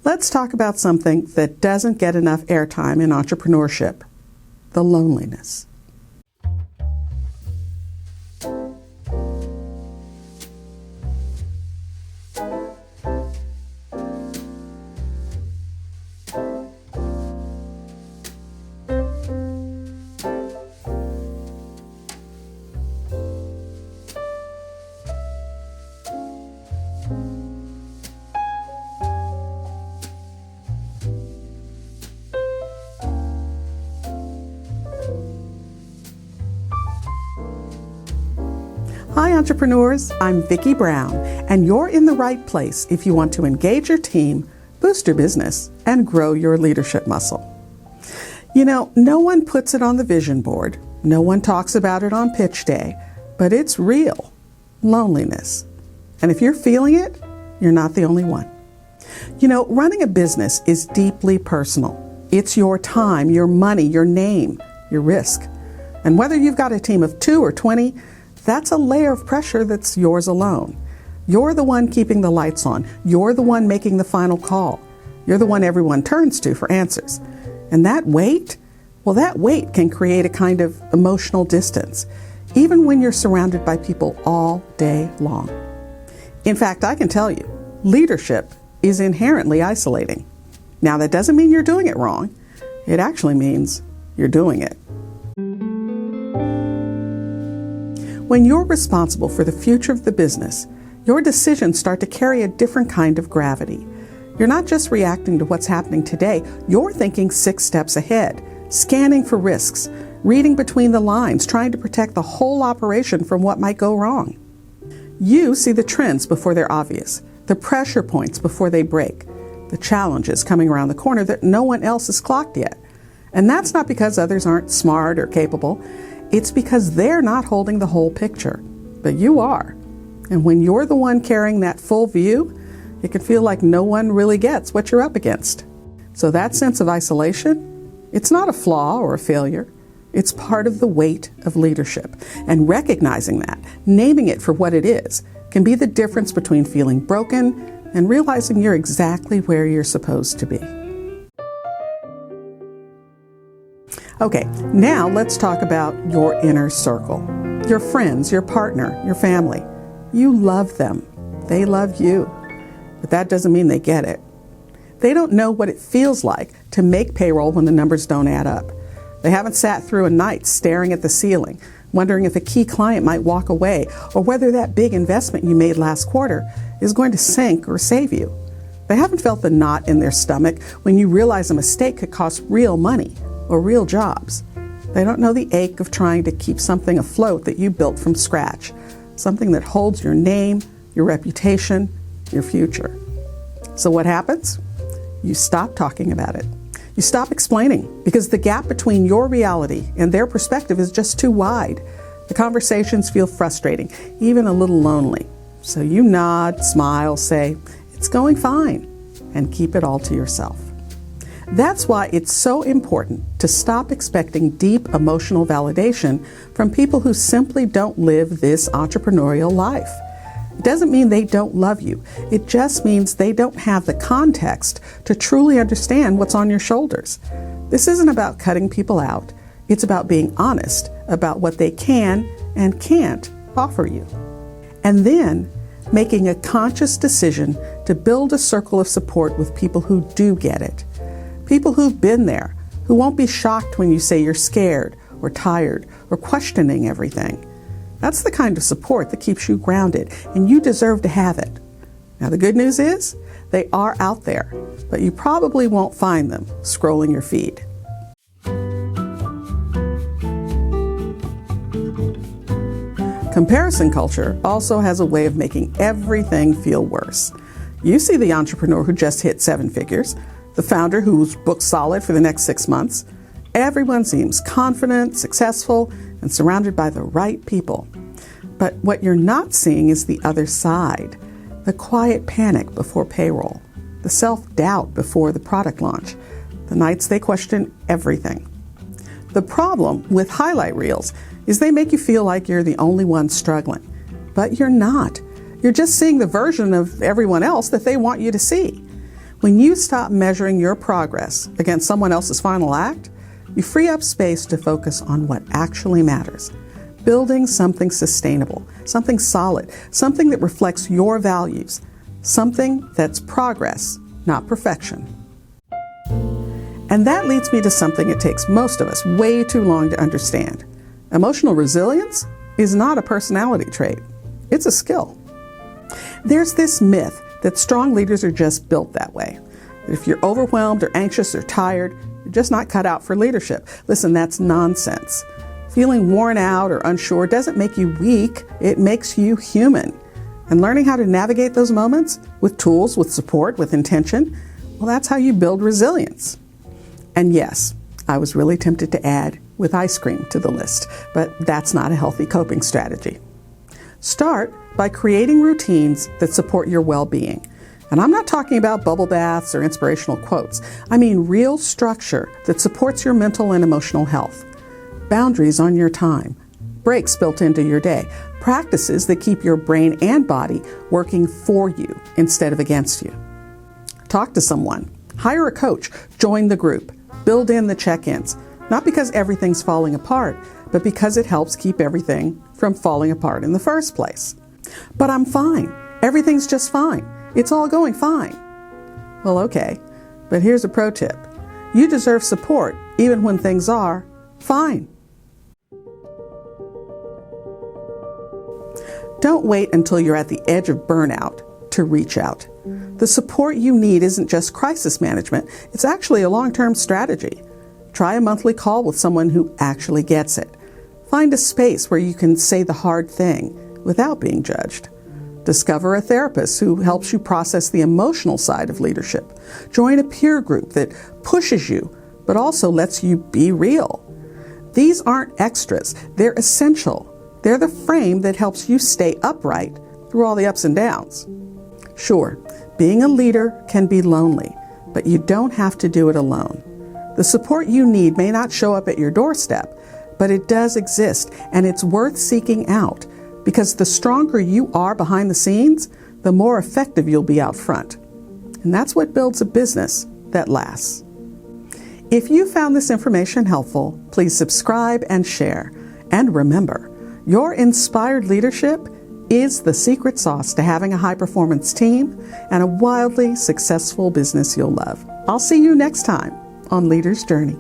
Let's talk about something that doesn't get enough airtime in entrepreneurship: the loneliness. Hi entrepreneurs, I'm Vicky Brown, and you're in the right place if you want to engage your team, boost your business, and grow your leadership muscle. You know, no one puts it on the vision board, no one talks about it on pitch day, but it's real: loneliness. And if you're feeling it, you're not the only one. You know, running a business is deeply personal. It's your time, your money, your name, your risk. And whether you've got a team of 2 or 20, that's a layer of pressure that's yours alone. You're the one keeping the lights on. You're the one making the final call. You're the one everyone turns to for answers. And that weight, that weight can create a kind of emotional distance, even when you're surrounded by people all day long. In fact, I can tell you, leadership is inherently isolating. Now, that doesn't mean you're doing it wrong. It actually means you're doing it. When you're responsible for the future of the business, your decisions start to carry a different kind of gravity. You're not just reacting to what's happening today, you're thinking 6 steps ahead, scanning for risks, reading between the lines, trying to protect the whole operation from what might go wrong. You see the trends before they're obvious, the pressure points before they break, the challenges coming around the corner that no one else has clocked yet. And that's not because others aren't smart or capable. It's because they're not holding the whole picture, but you are. And when you're the one carrying that full view, it can feel like no one really gets what you're up against. So that sense of isolation, it's not a flaw or a failure. It's part of the weight of leadership. And recognizing that, naming it for what it is, can be the difference between feeling broken and realizing you're exactly where you're supposed to be. Okay, now let's talk about your inner circle. Your friends, your partner, your family. You love them. They love you. But that doesn't mean they get it. They don't know what it feels like to make payroll when the numbers don't add up. They haven't sat through a night staring at the ceiling, wondering if a key client might walk away or whether that big investment you made last quarter is going to sink or save you. They haven't felt the knot in their stomach when you realize a mistake could cost real money or real jobs. They don't know the ache of trying to keep something afloat that you built from scratch, something that holds your name, your reputation, your future. So what happens? You stop talking about it. You stop explaining because the gap between your reality and their perspective is just too wide. The conversations feel frustrating, even a little lonely. So you nod, smile, say, "It's going fine," and keep it all to yourself. That's why it's so important to stop expecting deep emotional validation from people who simply don't live this entrepreneurial life. It doesn't mean they don't love you. It just means they don't have the context to truly understand what's on your shoulders. This isn't about cutting people out. It's about being honest about what they can and can't offer you. And then making a conscious decision to build a circle of support with people who do get it. People who've been there, who won't be shocked when you say you're scared or tired or questioning everything. That's the kind of support that keeps you grounded, and you deserve to have it. Now, the good news is they are out there, but you probably won't find them scrolling your feed. Comparison culture also has a way of making everything feel worse. You see the entrepreneur who just hit 7 figures, the founder who's booked solid for the next 6 months. Everyone seems confident, successful, and surrounded by the right people. But what you're not seeing is the other side, the quiet panic before payroll, the self-doubt before the product launch, the nights they question everything. The problem with highlight reels is they make you feel like you're the only one struggling. But you're not. You're just seeing the version of everyone else that they want you to see. When you stop measuring your progress against someone else's final act, you free up space to focus on what actually matters. Building something sustainable, something solid, something that reflects your values, something that's progress, not perfection. And that leads me to something it takes most of us way too long to understand. Emotional resilience is not a personality trait. It's a skill. There's this myth that strong leaders are just built that way. That if you're overwhelmed or anxious or tired, you're just not cut out for leadership. Listen, that's nonsense. Feeling worn out or unsure doesn't make you weak. It makes you human. And learning how to navigate those moments with tools, with support, with intention, well, that's how you build resilience. And yes, I was really tempted to add with ice cream to the list, but that's not a healthy coping strategy. Start by creating routines that support your well-being. And I'm not talking about bubble baths or inspirational quotes. I mean real structure that supports your mental and emotional health. Boundaries on your time, breaks built into your day, practices that keep your brain and body working for you instead of against you. Talk to someone, hire a coach, join the group, build in the check-ins, not because everything's falling apart, but because it helps keep everything from falling apart in the first place. But I'm fine. Everything's just fine. It's all going fine. Well, okay, but here's a pro tip. You deserve support even when things are fine. Don't wait until you're at the edge of burnout to reach out. The support you need isn't just crisis management, it's actually a long-term strategy. Try a monthly call with someone who actually gets it. Find a space where you can say the hard thing without being judged. Discover a therapist who helps you process the emotional side of leadership. Join a peer group that pushes you, but also lets you be real. These aren't extras, they're essential. They're the frame that helps you stay upright through all the ups and downs. Sure, being a leader can be lonely, but you don't have to do it alone. The support you need may not show up at your doorstep, but it does exist, and it's worth seeking out, because the stronger you are behind the scenes, the more effective you'll be out front. And that's what builds a business that lasts. If you found this information helpful, please subscribe and share. And remember, your inspired leadership is the secret sauce to having a high-performance team and a wildly successful business you'll love. I'll see you next time on Leader's Journey.